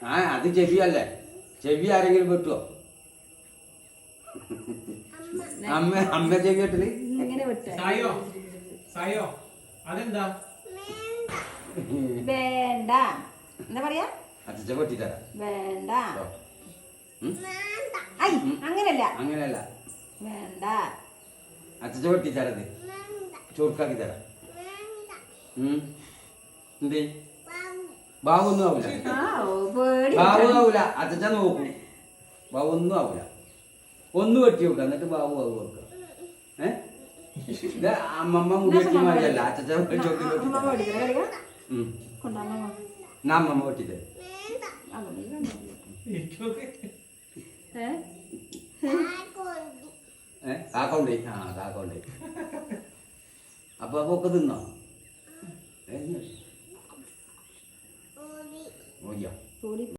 ആ അത് ചെവിയല്ലേ, ചെവി ആരെങ്കിലും വെട്ടുവോ? അമ്മ ചെവി വെട്ടല് സായോ സായോ അതെന്താ വേണ്ട എന്താ പറയാ? അച്ഛ വെട്ടിത്തരാം. വേണ്ട ഐ അങ്ങനല്ല അങ്ങനെയല്ല, വേണ്ട അച്ഛ വെട്ടിത്തരത് ചൊറുക്കാക്കി തരാം. എന്തേ ബാവൊന്നും ആവൂല, ബാവു ആവൂല. അച്ഛ നോക്കും, ബാവു ഒന്നും ആവൂല. ഒന്ന് വെട്ടി വെക്ക, എന്നിട്ട് ബാവു ആവു വെക്ക. ഇത് അമ്മമ്മ മുടി വെട്ടി മാറിയല്ല, അച്ഛ വെട്ടി അമ്മമ്മ വെട്ടിത്തരും. കാക്കോണ്ടേ, ആ കാക്കോണ്ടേ. അപ്പൊ ഒക്കെ തിന്നോ? ഓയ്യ